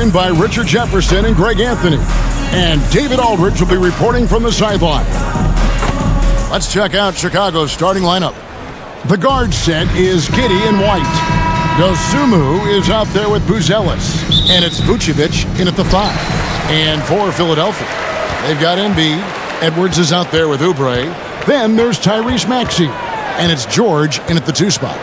joined by Richard Jefferson and Greg Anthony. And David Aldridge will be reporting from the sideline. Let's check out Chicago's starting lineup. The guard set is Giddey and White. Dosunmu is out there with Buzelis. And it's Vucevic in at the 5. And for Philadelphia, they've got Embiid. Edwards is out there with Oubre. Then there's Tyrese Maxey. And it's George in at the 2 spot.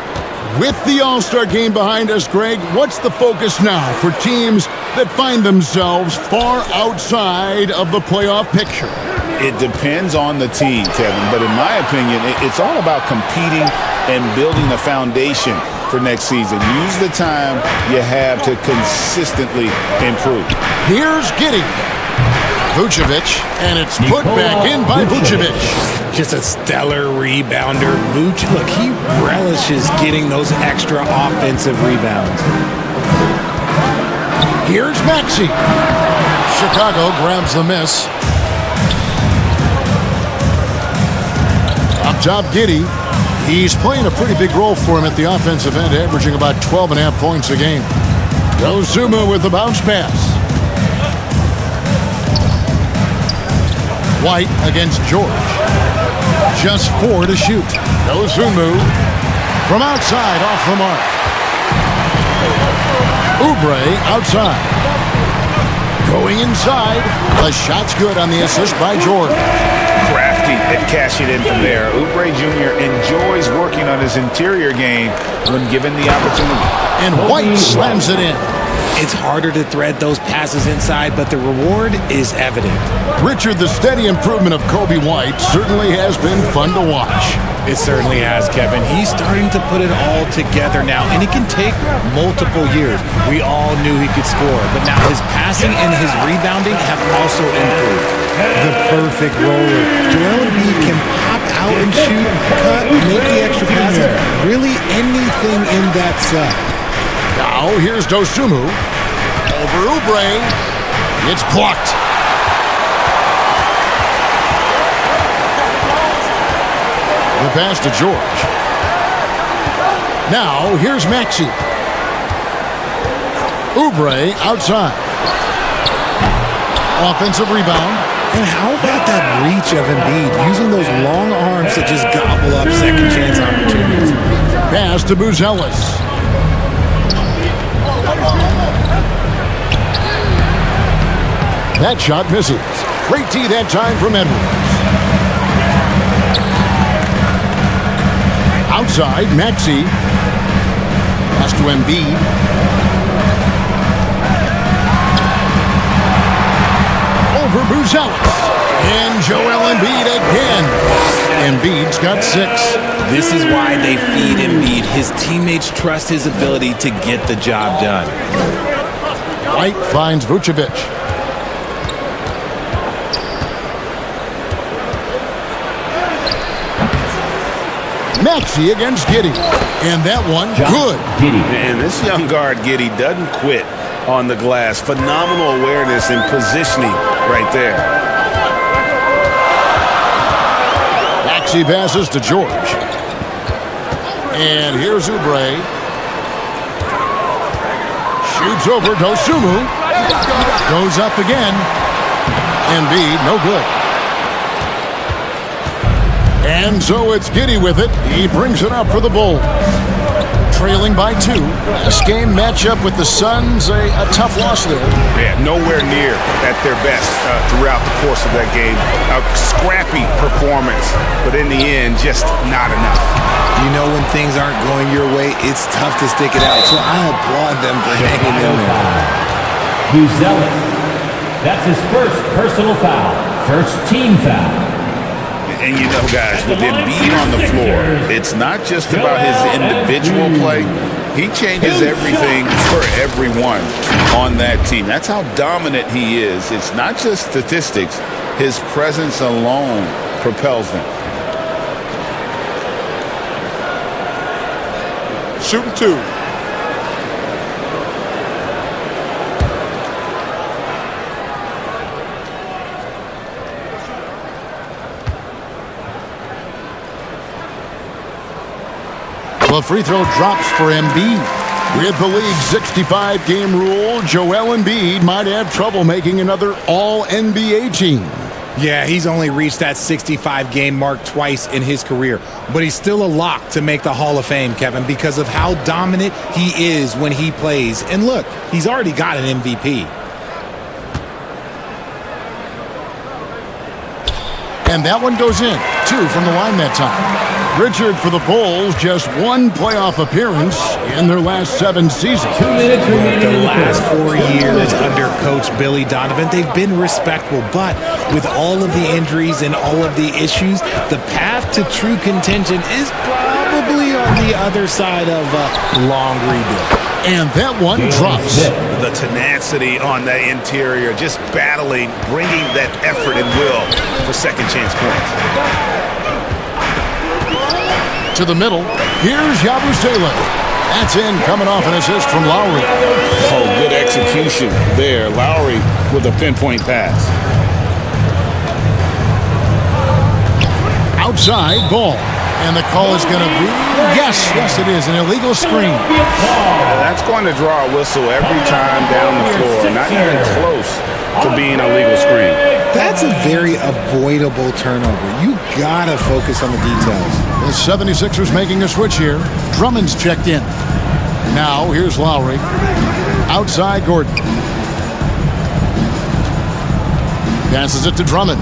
With the All-Star game behind us, Greg, what's the focus now for teams that find themselves far outside of the playoff picture? It depends on the team, Kevin, but in my opinion, it's all about competing and building a foundation for next season. Use the time you have to consistently improve. Here's Giddey. Vucevic, and it's put back in by Vucevic. Just a stellar rebounder. Vuce, look, he relishes getting those extra offensive rebounds. Here's Maxey. Chicago grabs the miss. Up top, Giddey. He's playing a pretty big role for him at the offensive end, averaging about 12.5 points a game. Dosunmu with the bounce pass. White against George. Just 4 to shoot. Dosunmu from outside off the mark. Oubre outside. Going inside. The shot's good on the assist by George. Crafty at cashing in from there. Oubre Jr. enjoys working on his interior game when given the opportunity. And White slams it in. It's harder to thread those passes inside, but the reward is evident. Richard, the steady improvement of Coby White certainly has been fun to watch. It certainly has, Kevin. He's starting to put it all together now, and it can take multiple years. We all knew he could score, but now his passing and his rebounding have also improved. The perfect roller. Joel Embiid can pop out and shoot, cut, make the extra passes. Really anything in that set. Now here's Dosunmu. Over Oubre. It's blocked. The pass to George. Now here's Maxey. Oubre outside. Offensive rebound. And how about that reach of Embiid, using those long arms to just gobble up second chance opportunities. Pass to Buzelis. That shot misses. Great tee that time from Edwards. Outside, Maxey. Pass to Embiid. Over Buzelis. And Joel Embiid again. Embiid's got 6. This is why they feed Embiid. His teammates trust his ability to get the job done. White finds Vucevic. Maxey against Giddey. And that one, good. Man, this young guard, Giddey, doesn't quit on the glass. Phenomenal awareness and positioning right there. Maxey passes to George. And here's Oubre. Shoots over Dosunmu. Goes up again. Embiid, no good. And so it's Giddey with it. He brings it up for the Bulls. Trailing by 2. This game matchup with the Suns, a tough loss there. Yeah, nowhere near at their best throughout the course of that game. A scrappy performance, but in the end, just not enough. You know when things aren't going your way, it's tough to stick it out. So I applaud them for hanging in there. Buzelis. That's his first personal foul. First team foul. And you know, guys, with Embiid on the floor, it's not just about his individual play. He changes everything for everyone on that team. That's how dominant he is. It's not just statistics. His presence alone propels them. Shooting 2. The free throw drops for Embiid. With the league's 65-game rule, Joel Embiid might have trouble making another All-NBA team. Yeah, he's only reached that 65-game mark twice in his career, but he's still a lock to make the Hall of Fame, Kevin, because of how dominant he is when he plays. And look, he's already got an MVP. And that one goes in. 2 from the line that time. Richard, for the Bulls, just one playoff appearance in their last 7 seasons. 2 minutes remaining The in the last first. 4 years under Coach Billy Donovan, they've been respectable, but with all of the injuries and all of the issues, the path to true contention is probably on the other side of a long rebuild. And that one drops. The tenacity on the interior, just battling, bringing that effort and will for second chance points. To the middle, here's Yabusele. That's in, coming off an assist from Lowry. Oh, good execution there. Lowry with a pinpoint pass. Outside ball. And the call is going to be, yes, it is, an illegal screen. That's going to draw a whistle every time down the floor. Not even close to being a legal screen. That's a very avoidable turnover. You gotta focus on the details. The 76ers making a switch here. Drummond's checked in. Now, here's Lowry. Outside Gordon. Passes it to Drummond.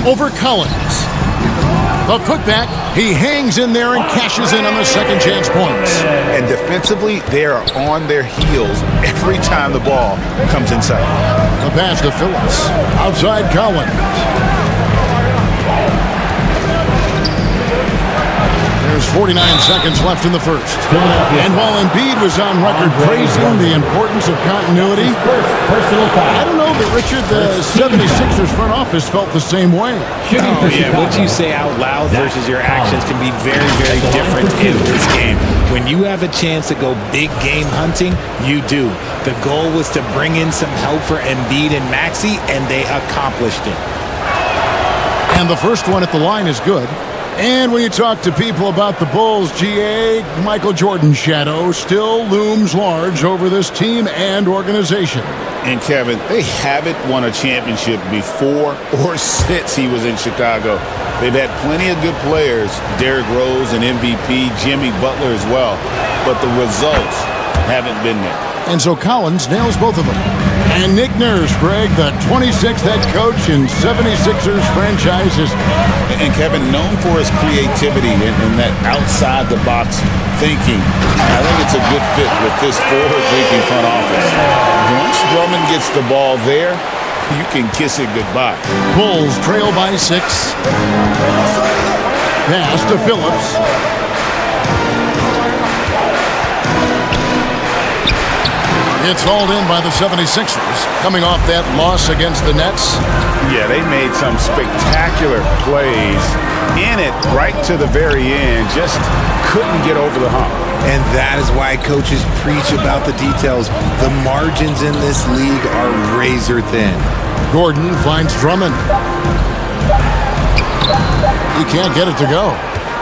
Over Collins. The putback, he hangs in there and cashes in on the second chance points. And defensively, they are on their heels every time the ball comes inside. The pass to Phillips. Outside Collins. There's 49 seconds left in the first. And while Embiid was on record praising the importance of continuity, I don't know that, Richard, the 76ers front office felt the same way. What you say out loud versus your actions can be very, very different in this game. When you have a chance to go big game hunting, you do. The goal was to bring in some help for Embiid and Maxey, and they accomplished it. And the first one at the line is good. And when you talk to people about the Bulls, GA, Michael Jordan's shadow still looms large over this team and organization. And Kevin, they haven't won a championship before or since he was in Chicago. They've had plenty of good players, Derrick Rose and MVP, Jimmy Butler as well, but the results haven't been there. And so Collins nails both of them. And Nick Nurse, Greg, the 26th head coach in 76ers franchise history. And Kevin, known for his creativity and that outside-the-box thinking, I think it's a good fit with this forward-thinking front office. Once Drummond gets the ball there, you can kiss it goodbye. Bulls trail by 6. Pass to Phillips. It's hauled in by the 76ers, coming off that loss against the Nets. Yeah, they made some spectacular plays in it right to the very end. Just couldn't get over the hump. And that is why coaches preach about the details. The margins in this league are razor thin. Gordon finds Drummond. He can't get it to go.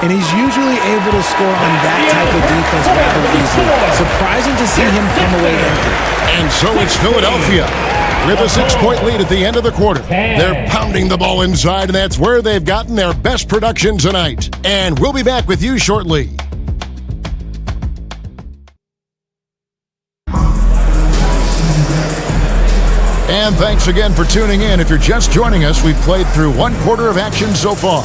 And he's usually able to score on that type of defense rather easily. Surprising to see him come away empty. And so it's Philadelphia with a 6-point lead at the end of the quarter. They're pounding the ball inside, and that's where they've gotten their best production tonight. And we'll be back with you shortly. And thanks again for tuning in. If you're just joining us, we've played through 1 quarter of action so far.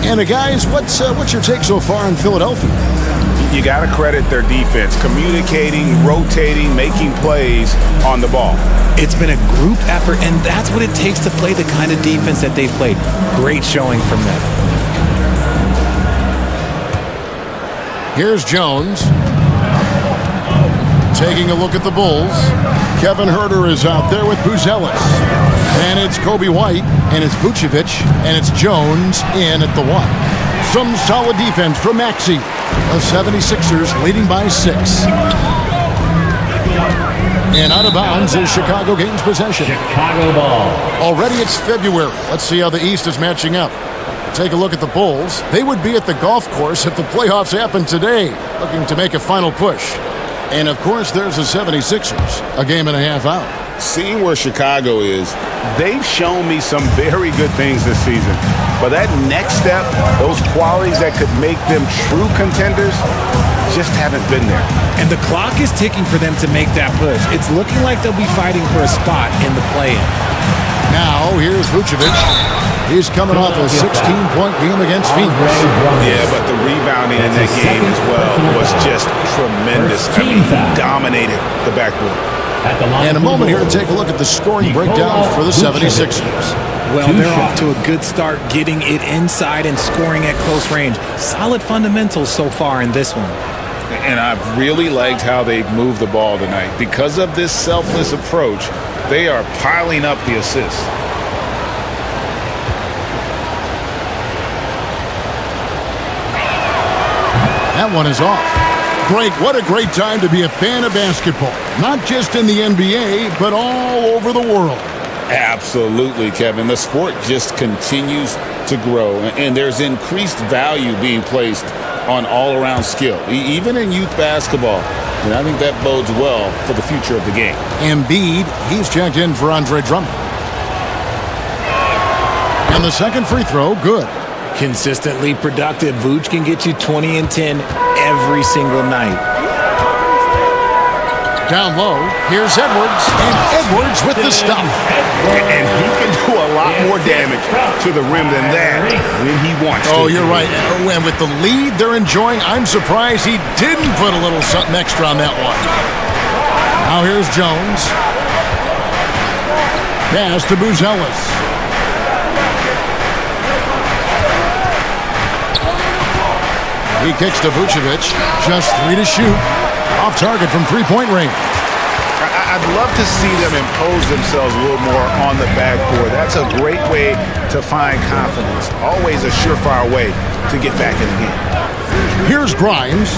And guys, what's your take so far on Philadelphia? You got to credit their defense, communicating, rotating, making plays on the ball. It's been a group effort, and that's what it takes to play the kind of defense that they've played. Great showing from them. Here's Jones. Taking a look at the Bulls. Kevin Huerter is out there with Buzelis. And it's Kobe White, and it's Vucevic, and it's Jones in at the 1. Some solid defense from Maxey. The 76ers leading by 6. And out of bounds as Chicago gains possession. Chicago ball. Already it's February. Let's see how the East is matching up. Take a look at the Bulls. They would be at the golf course if the playoffs happened today, looking to make a final push. And, of course, there's the 76ers, a game and a half out. Seeing where Chicago is, they've shown me some very good things this season. But that next step, those qualities that could make them true contenders, just haven't been there. And the clock is ticking for them to make that push. It's looking like they'll be fighting for a spot in the play-in. Now, here's Vucevic. He's coming off a 16-point game against Phoenix. Yeah, but the rebounding in that game as well was just tremendous. I mean, he dominated the backboard. And a moment here to take a look at the scoring breakdown for the 76ers. Well, they're off to a good start getting it inside and scoring at close range. Solid fundamentals so far in this one. And I've really liked how they've moved the ball tonight. Because of this selfless approach, they are piling up the assists. That one is off. Greg, what a great time to be a fan of basketball. Not just in the NBA, but all over the world. Absolutely, Kevin. The sport just continues to grow, and there's increased value being placed on all-around skill, even in youth basketball. And I think that bodes well for the future of the game. Embiid, he's checked in for Andre Drummond. And the second free throw, good. Consistently productive. Vooch can get you 20 and 10 every single night. Down low, here's Edwards, and Edwards with the stop. And he can do a lot more damage to the rim than that when he wants to. Oh, you're right. And with the lead they're enjoying, I'm surprised he didn't put a little something extra on that one. Now here's Jones. Pass to Buzelis. He kicks to Vucevic. Just 3 to shoot. Off target from three-point range. I'd love to see them impose themselves a little more on the backboard. That's a great way to find confidence. Always a surefire way to get back in the game. Here's Grimes.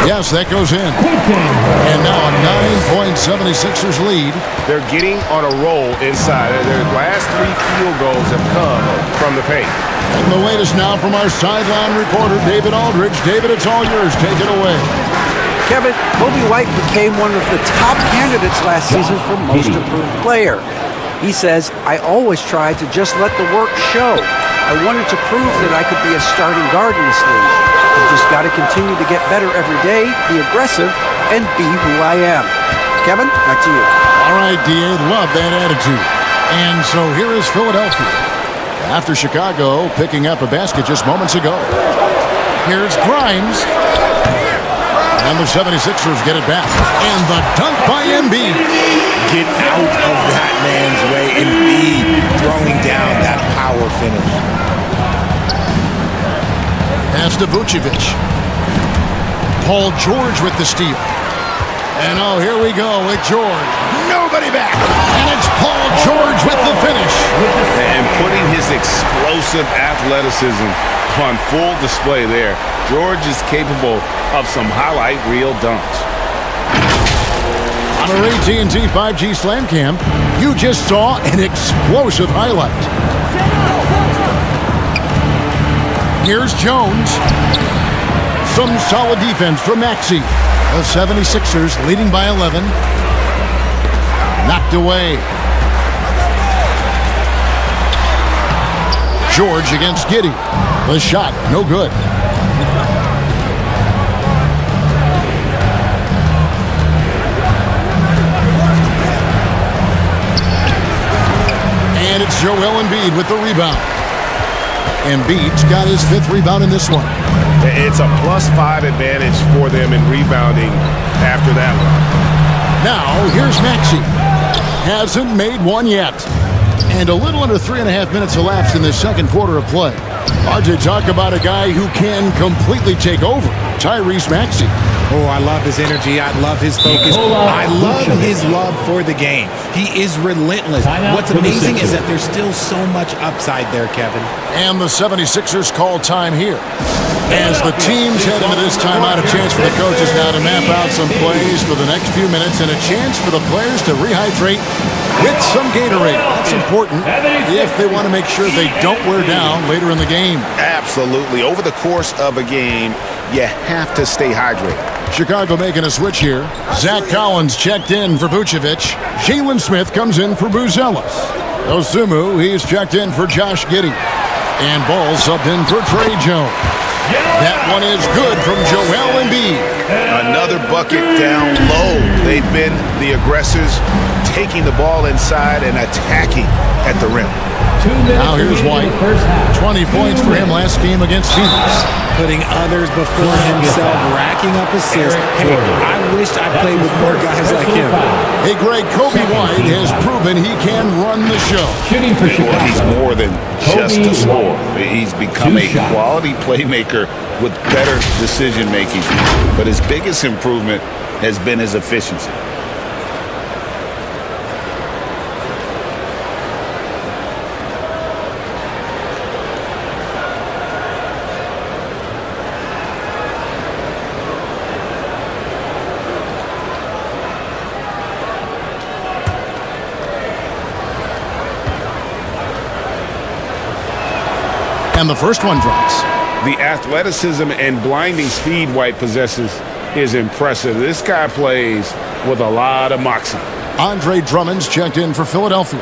Yes, that goes in. And now a 9-point 76ers lead. They're getting on a roll inside. Their last 3 field goals have come from the paint. And the latest now from our sideline reporter, David Aldridge. David, it's all yours. Take it away. Kevin, Kobe White became one of the top candidates last season for most improved player. He says, I always tried to just let the work show. I wanted to prove that I could be a starting guard in this league. I've just got to continue to get better every day, be aggressive, and be who I am. Kevin, back to you. All right, D.A., love that attitude. And so here is Philadelphia. After Chicago picking up a basket just moments ago. Here's Grimes. And the 76ers get it back. And the dunk by Embiid. Get out of that man's way. Embiid throwing down that power finish. Pass to Vucevic. Paul George with the steal. And oh, here we go with George. Nobody back. And it's Paul George with the finish. And putting his explosive athleticism on full display there. George is capable of some highlight reel dunks. On our AT&T 5G Slam Cam, you just saw an explosive highlight. Here's Jones. Some solid defense from Maxey. The 76ers leading by 11. Knocked away. George against Giddey. The shot, no good. And it's Joel Embiid with the rebound. Embiid's got his 5th rebound in this one. It's a +5 advantage for them in rebounding after that one. Now, here's Maxey. Hasn't made one yet. And a little under 3.5 minutes elapsed in the second quarter of play. RJ, talk about a guy who can completely take over. Tyrese Maxey. Oh, I love his energy. I love his focus. I love his love for the game. He is relentless. What's amazing is that there's still so much upside there, Kevin. And the 76ers call time here. As the teams head into this timeout, a chance for the coaches now to map out some plays for the next few minutes and a chance for the players to rehydrate with some Gatorade. That's important if they want to make sure they don't wear down later in the game. Absolutely. Over the course of a game, you have to stay hydrated. Chicago making a switch here. Zach Collins checked in for Vucevic. Jalen Smith comes in for Buzelis. Osumu, he's checked in for Josh Giddey. And Ball subbed in for Trey Jones. That one is good from Joel Embiid. Another bucket down low. They've been the aggressors, taking the ball inside and attacking at the rim. 2 minutes Now here's remaining in White. the first half. 20 points for him last game against Phoenix. Putting others before himself, racking up assists. Hey, I wish I played with more guys like him. Hey, Greg, Kobe White has proven he can run the show. Shooting for Well, he's Chicago. more than just a scorer. He's become a quality playmaker with better decision-making. But his biggest improvement has been his efficiency. And the first one drops. The athleticism and blinding speed White possesses is impressive. This guy plays with a lot of moxie. Andre Drummond's checked in for Philadelphia.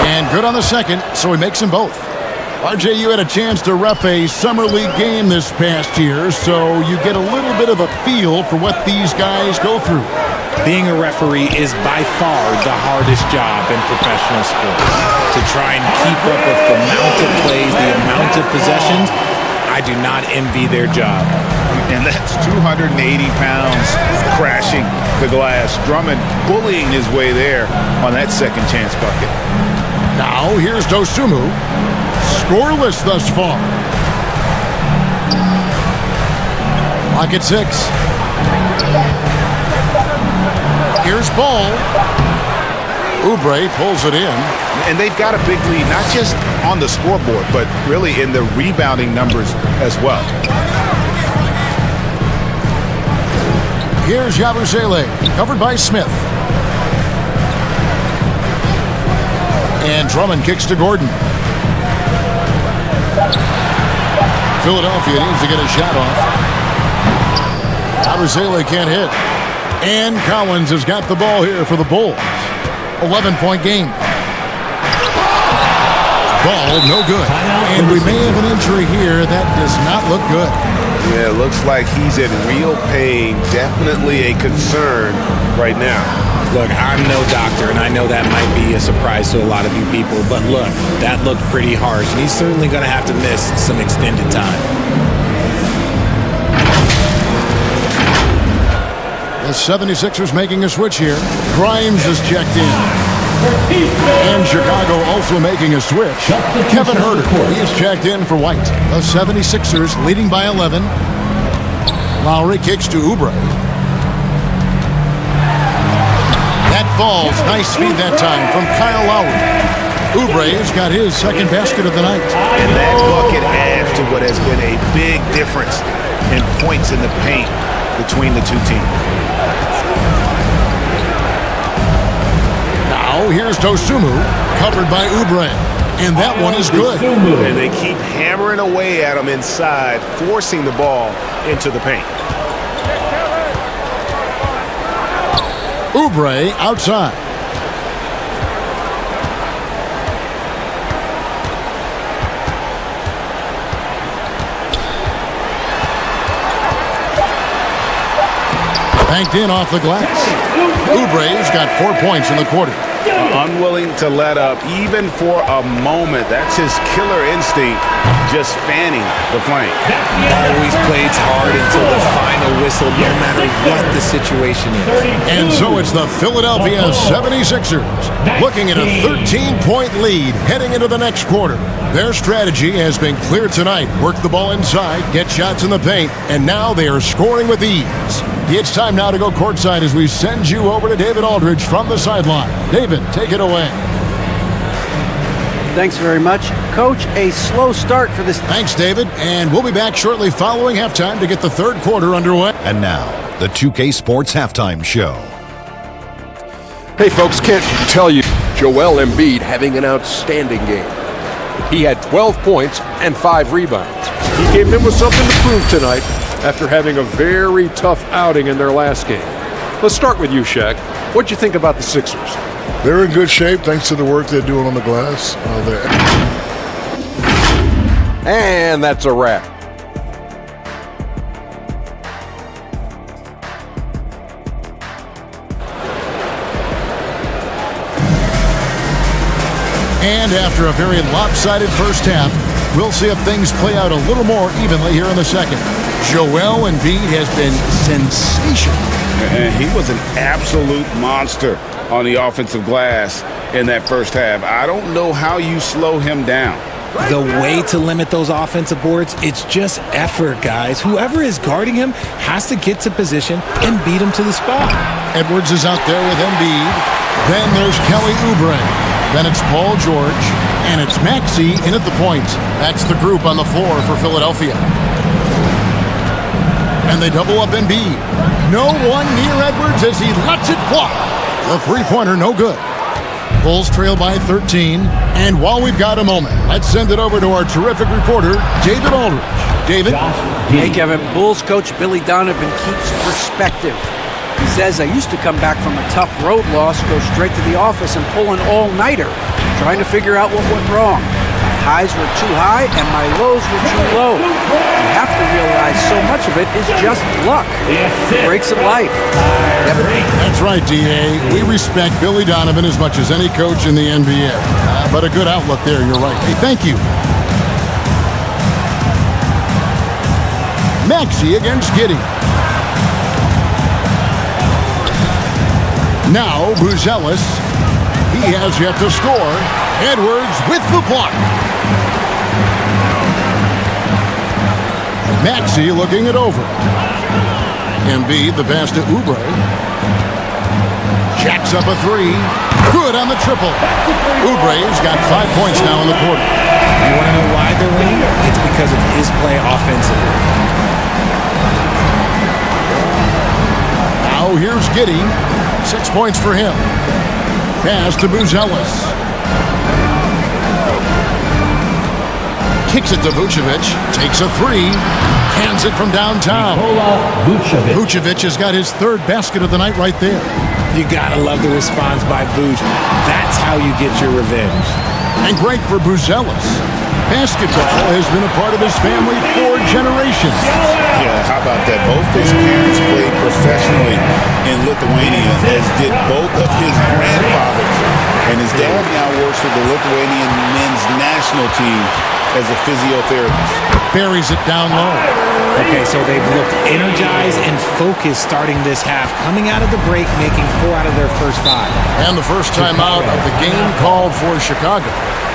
And good on the second, so he makes them both. RJ, you had a chance to ref a Summer League game this past year, so you get a little bit of a feel for what these guys go through. Being a referee is by far the hardest job in professional sports. To try and keep up with the amount of plays, the amount of possessions, I do not envy their job. And that's 280 pounds crashing the glass. Drummond bullying his way there on that second chance bucket. Now, here's Dosunmu. Scoreless thus far. Clock at 6. Here's Ball. Oubre pulls it in. And they've got a big lead, not just on the scoreboard, but really in the rebounding numbers as well. Here's Yabusele, covered by Smith. And Drummond kicks to Gordon. Philadelphia needs to get a shot off. Yabusele can't hit. And Collins has got the ball here for the Bulls. 11-point game. Ball, no good. And we may have an injury here. That does not look good. Yeah, it looks like he's in real pain. Definitely a concern right now. Look, I'm no doctor, and I know that might be a surprise to a lot of you people, but look, that looked pretty harsh, and he's certainly going to have to miss some extended time. The 76ers making a switch here. Grimes is checked in. And Chicago also making a switch. Kevin Huerter, he is checked in for White. The 76ers leading by 11. Lowry kicks to Oubre. That falls. Nice feed that time from Kyle Lowry. Oubre has got his second basket of the night. And that bucket adds to what has been a big difference in points in the paint between the two teams. Now here's Dosunmu, covered by Oubre. And that one is good. And they keep hammering away at him inside, forcing the ball into the paint. Oubre outside. Banked in off the glass. Oubre's got 4 points in the quarter. Unwilling to let up even for a moment. That's his killer instinct just fanning the flank. Always plays hard until the final whistle, no matter what the situation is. And so it's the Philadelphia 76ers looking at a 13-point lead heading into the next quarter. Their strategy has been clear tonight. Work the ball inside, get shots in the paint, and now they are scoring with ease. It's time now to go courtside as we send you over to David Aldridge from the sideline. David, take it away. Thanks very much. Coach, a slow start for this. Thanks, David. And we'll be back shortly following halftime to get the third quarter underway. And now, the 2K Sports Halftime Show. Hey, folks, can't tell you. Joel Embiid having an outstanding game. He had 12 points and 5 rebounds. He came in with something to prove tonight after having a very tough outing in their last game. Let's start with you, Shaq. What'd you think about the Sixers? They're in good shape thanks to the work they're doing on the glass. And that's a wrap. And after a very lopsided first half, we'll see if things play out a little more evenly here in the second. Joel Embiid has been sensational. And he was an absolute monster on the offensive glass in that first half. I don't know how you slow him down. The way to limit those offensive boards, it's just effort, guys. Whoever is guarding him has to get to position and beat him to the spot. Edwards is out there with Embiid. Then there's Kelly Oubre. Then it's Paul George. And it's Maxey in at the point. That's the group on the floor for Philadelphia. And they double up Embiid. No one near Edwards as he lets it fly. The three-pointer no good. Bulls trail by 13. And while we've got a moment, let's send it over to our terrific reporter, David Aldridge. David? Hey, Kevin. Bulls coach Billy Donovan keeps perspective. He says, I used to come back from a tough road loss, go straight to the office and pull an all-nighter, trying to figure out what went wrong. My highs were too high and my lows were too low. You have to realize so much of it is just luck. Breaks of life. That's right, D.A. We respect Billy Donovan as much as any coach in the NBA. But a good outlook there, you're right. Hey, thank you. Maxey against Giddey. Now, Buzelis. He has yet to score. Edwards with the block. Maxey looking it over. Embiid, the pass to Oubre. Jacks up a three. Good on the triple. Oubre's got 5 points now in the quarter. You want to know why they're winning? It's because of his play offensively. Now here's Giddey. 6 points for him. Pass to Buzelis. Kicks it to Vucevic. Takes a three. Hands it from downtown. Vucevic has got his third basket of the night right there. You gotta love the response by Vuce. That's how you get your revenge. And great for Buzelis. Basketball has been a part of his family for generations. Yeah, how about that? Both his parents played professionally in Lithuania, as did both of his grandfathers. And his dad now works with the Lithuanian men's national team as a physiotherapist. Buries it down low. Okay, so they've looked energized and focused starting this half, coming out of the break, making 4 out of their first 5. And the first time out of the game called for Chicago.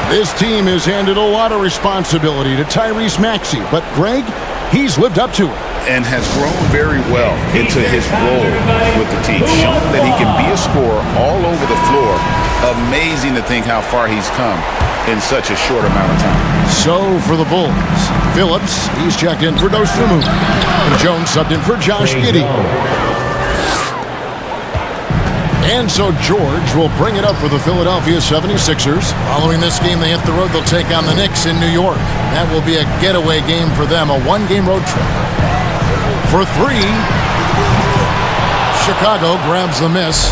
This team has handed a lot of responsibility to Tyrese Maxey, but Greg, he's lived up to it. And has grown very well into his role with the team. Shown that he can be a scorer all over the floor. Amazing to think how far he's come in such a short amount of time. So for the Bulls, Phillips, he's checked in for Dosunmu. And Jones subbed in for Josh Giddey. And so George will bring it up for the Philadelphia 76ers. Following this game, they hit the road. They'll take on the Knicks in New York. That will be a getaway game for them, a one-game road trip. For 3, Chicago grabs the miss.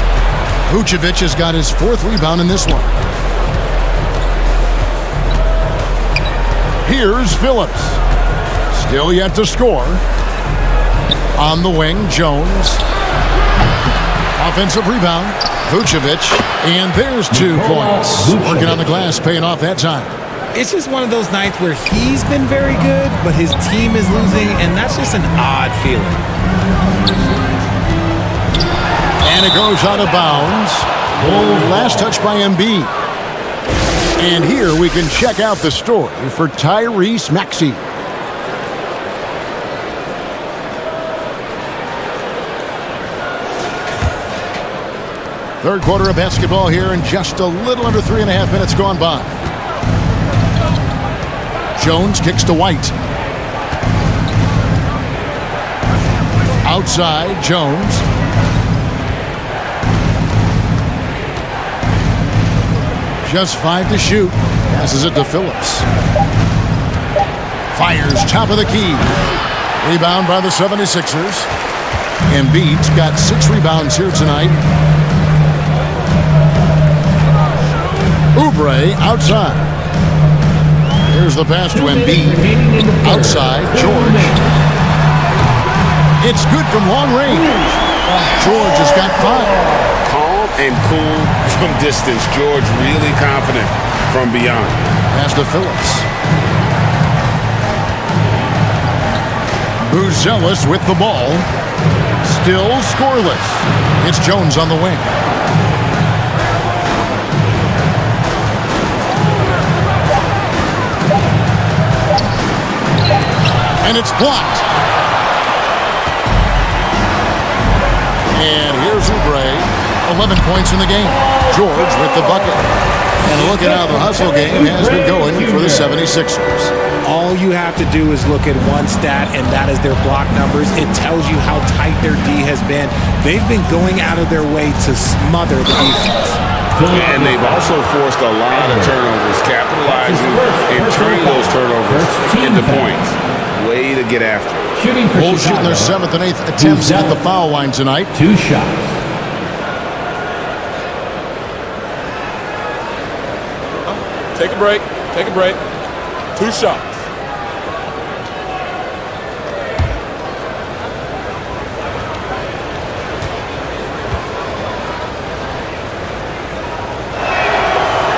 Vucevic has got his 4th rebound in this one. Here's Phillips. Still yet to score. On the wing, Jones. Offensive rebound, Vucevic. And there's 2 points. Working on the glass, paying off that time. It's just one of those nights where he's been very good, but his team is losing, and that's just an odd feeling. And it goes out of bounds. Last touch by Embiid. And here we can check out the story for Tyrese Maxey. Third quarter of basketball here, and just a little under 3.5 minutes gone by. Jones kicks to White. Outside, Jones. Just 5 to shoot. Passes it to Phillips. Fires top of the key. Rebound by the 76ers. Embiid's got 6 rebounds here tonight. Oubre outside. Here's the pass to Embiid. Outside, George. It's good from long range. George has got 5. Calm and cool from distance. George really confident from beyond. Pass to Phillips. Buzelis with the ball. Still scoreless. It's Jones on the wing. And it's blocked. And here's Oubre, 11 points in the game. George with the bucket. And look at how the hustle game has been going for the 76ers. All you have to do is look at one stat, and that is their block numbers. It tells you how tight their D has been. They've been going out of their way to smother the defense. And they've also forced a lot of turnovers, capitalizing and turning those turnovers into points. Way to get after. Bulls shooting their 7th and 8th attempts at the foul line tonight. 2 shots. Take a break. Take a break. 2 shots.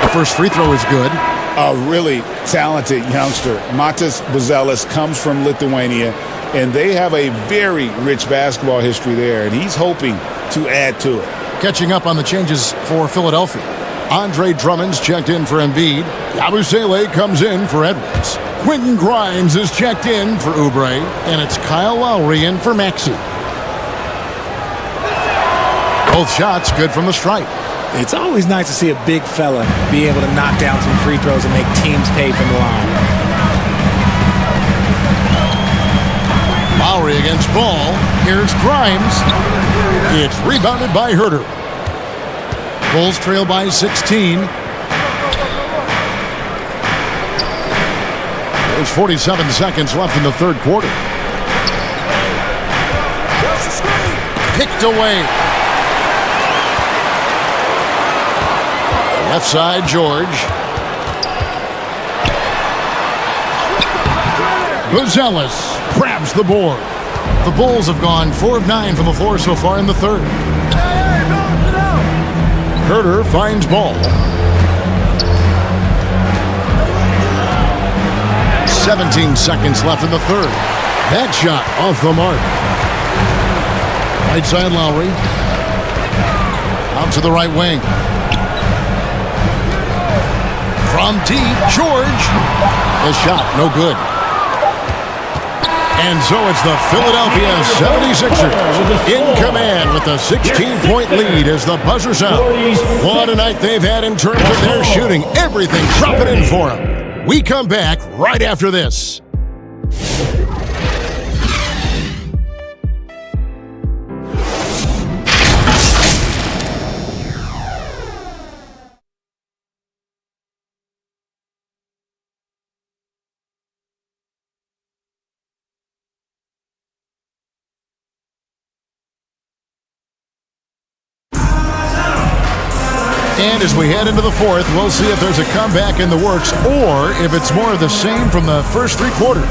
The first free throw is good. A really talented youngster. Matas Buzelis comes from Lithuania, and they have a very rich basketball history there, and he's hoping to add to it. Catching up on the changes for Philadelphia. Andre Drummond's checked in for Embiid. Yabusele comes in for Edwards. Quentin Grimes is checked in for Oubre, and it's Kyle Lowry in for Maxey. Both shots good from the stripe. It's always nice to see a big fella be able to knock down some free throws and make teams pay from the line. Lowry against Ball. Here's Grimes. It's rebounded by Herter. Bulls trail by 16. There's 47 seconds left in the third quarter. Picked away. Left side, George. Buzelis grabs the board. The Bulls have gone 4 of 9 from the floor so far in the third. Herter finds Ball. 17 seconds left in the third. That shot off the mark. Right side, Lowry. Out to the right wing. From deep, George. The shot, no good. And so it's the Philadelphia 76ers in command with a 16-point lead as the buzzer sounds. What a night they've had in terms of their shooting. Everything dropping in for them. We come back right after this. And as we head into the fourth, we'll see if there's a comeback in the works or if it's more of the same from the first 3 quarters.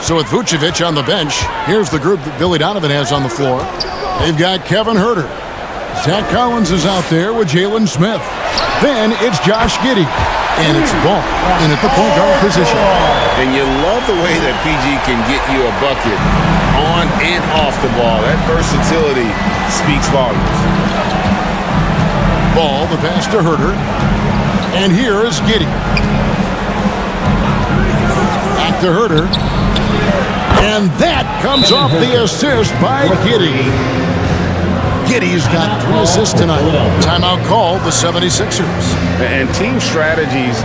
So with Vucevic on the bench, here's the group that Billy Donovan has on the floor. They've got Kevin Herter, Zach Collins is out there with Jalen Smith. Then it's Josh Giddey. And it's ball in at the point guard position. And you love the way that PG can get you a bucket on and off the ball. That versatility speaks volumes. Ball, the pass to Herter. And here is Giddey. Back to Herter. And that comes off the assist by Giddey. Giddey's got 3 assists tonight. Timeout called the 76ers. And team strategies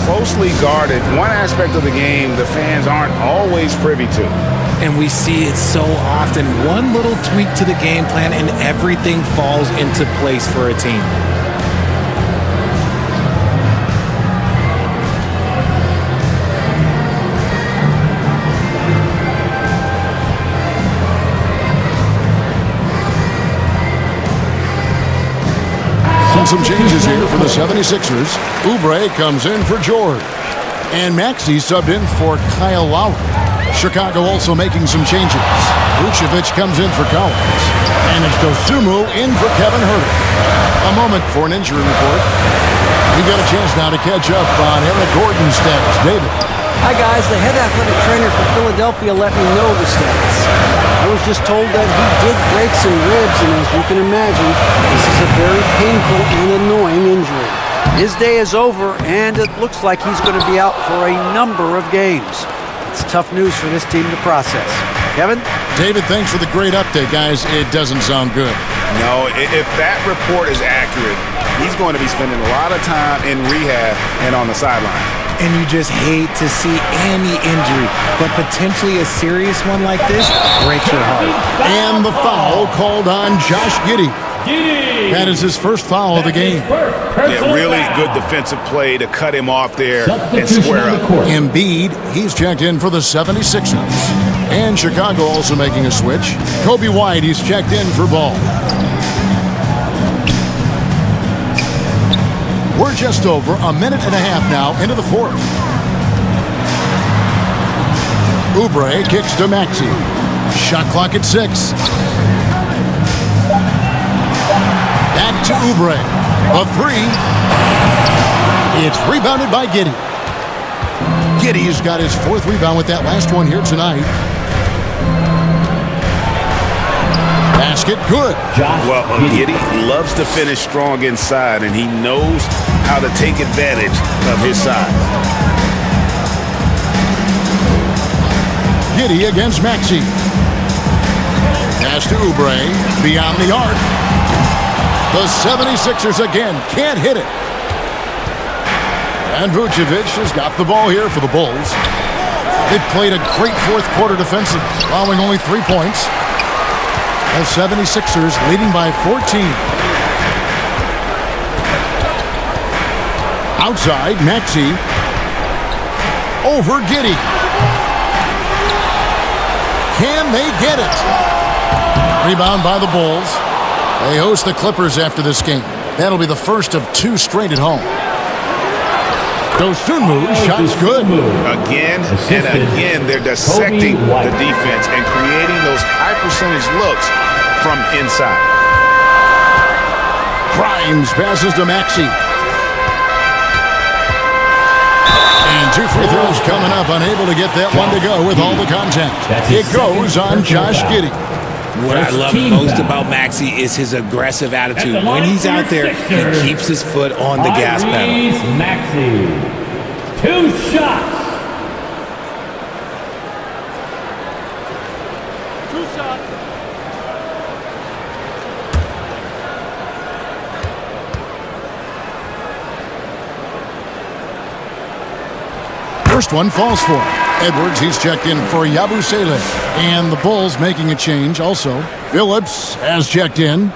closely guarded. One aspect of the game the fans aren't always privy to. And we see it so often. One little tweak to the game plan and everything falls into place for a team. Some changes here for the 76ers. Oubre comes in for George. And Maxey subbed in for Kyle Lowry. Chicago also making some changes. Vucevic comes in for Collins. And it's Dosunmu in for Kevin Herter. A moment for an injury report. We've got a chance now to catch up on Eric Gordon's status. David. Hi, guys. The head athletic trainer for Philadelphia let me know the status. I was just told that he did break some ribs, and as you can imagine, this is a very painful and annoying injury. His day is over, and it looks like he's going to be out for a number of games. It's tough news for this team to process. Kevin? David, thanks for the great update, guys. It doesn't sound good. No, if that report is accurate, he's going to be spending a lot of time in rehab and on the sideline. And you just hate to see any injury, but potentially a serious one like this breaks your heart. And the foul called on Josh Giddey. That is his first foul of the game. Yeah, really good defensive play to cut him off there and square up. Embiid, he's checked in for the 76ers. And Chicago also making a switch. Kobe White, he's checked in for Ball. We're just over a minute and a half now into the fourth. Oubre kicks to Maxey. Shot clock at 6. Back to Oubre. A 3. It's rebounded by Giddey. Giddey's got his 4th rebound with that last one here tonight. Basket good. Well, Giddey loves to finish strong inside, and he knows how to take advantage of his size. Giddey against Maxey. Pass to Oubre. Beyond the arc. The 76ers again can't hit it. And Vucevic has got the ball here for the Bulls. They've played a great fourth quarter defensive, allowing only 3 points. The 76ers leading by 14. Outside, Maxey. Over Giddey. Can they get it? Rebound by the Bulls. They host the Clippers after this game. That'll be the first of 2 straight at home. Dosunmu, shots good. Again and again, they're dissecting the defense and creating those high-percentage looks from inside. Grimes passes to Maxey. And 2 free throws coming up, unable to get that one to go with all the contact. It goes on Josh Giddey. What I love most about Maxey is his aggressive attitude. When he's out there, he keeps his foot on the gas pedal. Maxey, 2 shots. First one falls for him. Edwards, he's checked in for Yabusele. And the Bulls making a change also. Phillips has checked in.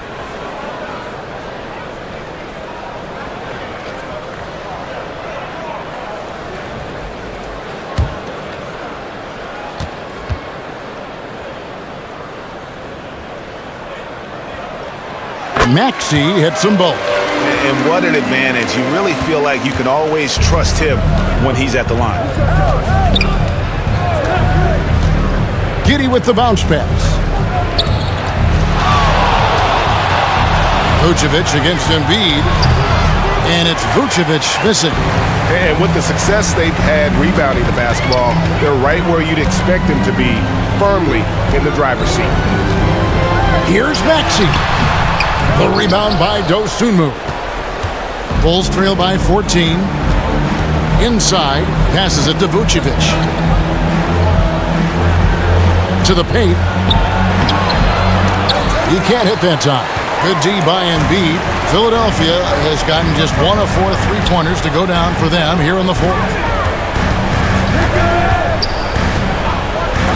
Maxey hits them both. And what an advantage. You really feel like you can always trust him when he's at the line. Giddey with the bounce pass. Vucevic against Embiid. And it's Vucevic missing. And with the success they've had rebounding the basketball, they're right where you'd expect them to be, firmly in the driver's seat. Here's Maxey. The rebound by Dosunmu. Bulls trail by 14. Inside, passes it to Vucevic. To the paint. He can't hit that time. Good D by Embiid. Philadelphia has gotten just 1 of 4 3-pointers to go down for them here in the fourth.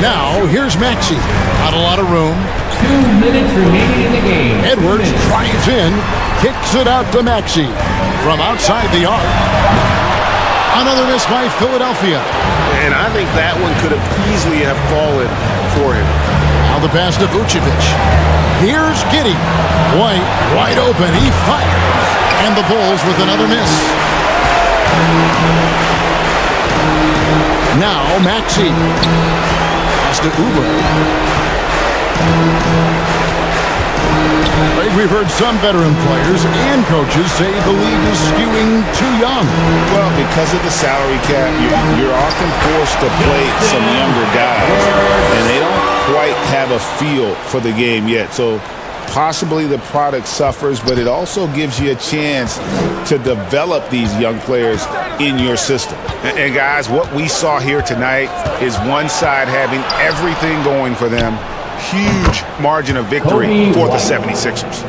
Now, here's Maxey. Not a lot of room. 2 minutes remaining in the game. Edwards drives in, kicks it out to Maxey. From outside the arc. Another miss by Philadelphia. And I think that one could have easily have fallen for him. Now the pass to Vucevic. Here's Giddey. White wide open. He fires. And the Bulls with another miss. Now Maxey. Pass to Oubre. We've heard some veteran players and coaches say the league is skewing too young. Well, because of the salary cap, you're often forced to play some younger guys, and they don't quite have a feel for the game yet. So possibly the product suffers, but it also gives you a chance to develop these young players in your system. And guys, what we saw here tonight is one side having everything going for them. Huge margin of victory for the 76ers.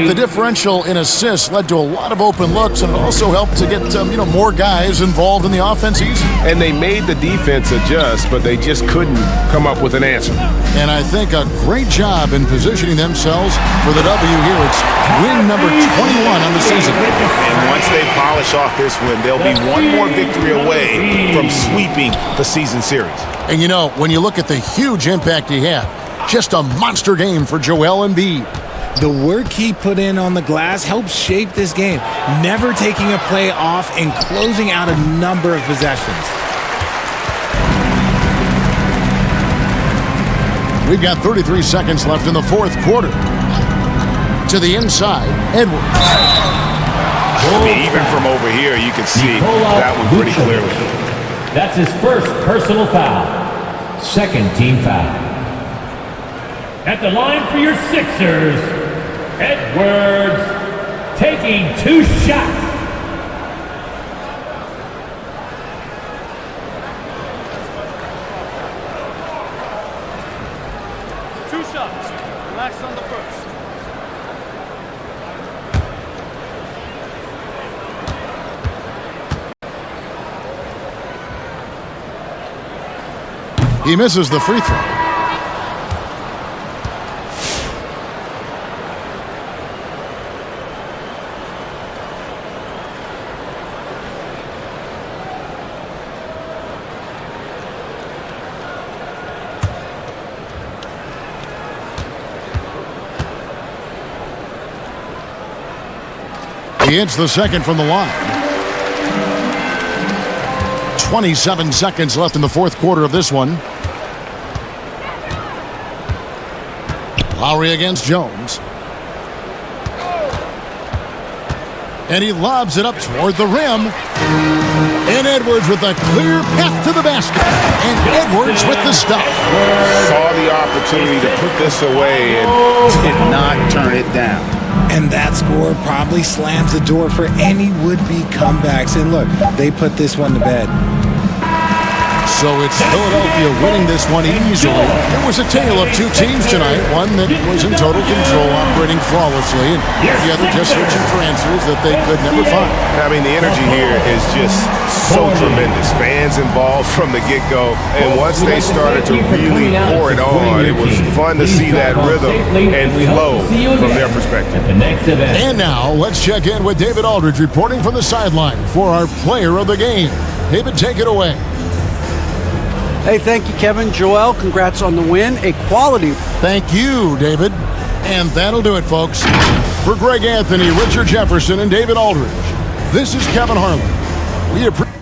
The differential in assists led to a lot of open looks, and it also helped to get more guys involved in the offense easy. And they made the defense adjust, but they just couldn't come up with an answer. And I think a great job in positioning themselves for the W here. It's win number 21 on the season. And once they polish off this win, they'll be one more victory away from sweeping the season series. And when you look at the huge impact he had, just a monster game for Joel Embiid. The work he put in on the glass helped shape this game, never taking a play off and closing out a number of possessions. We've got 33 seconds left in the fourth quarter. To the inside, Edwards. Even from over here, you can see that one pretty clearly. That's his first personal foul. Second team foul. At the line for your Sixers, Edwards taking 2 shots. Relax on the first. He misses the free throw. He hits the second from the line. 27 seconds left in the fourth quarter of this one. Lowry against Jones. And he lobs it up toward the rim. And Edwards with a clear path to the basket. And Edwards with the stuff. Saw the opportunity to put this away and did not turn it down. And that score probably slams the door for any would-be comebacks. And look, they put this one to bed. So it's Philadelphia winning this one easily. It was a tale of two teams tonight. One that was in total control, operating flawlessly, and the other just searching for answers that they could never find. I mean, the energy here is just so tremendous. Fans involved from the get-go, and once they started to really pour it on, it was fun to see that rhythm and flow from their perspective. And now, let's check in with David Aldridge reporting from the sideline for our player of the game. David, take it away. Hey, thank you, Kevin. Joel, congrats on the win. A quality. Thank you, David. And that'll do it, folks. For Greg Anthony, Richard Jefferson, and David Aldridge, this is Kevin Harlan. We appreciate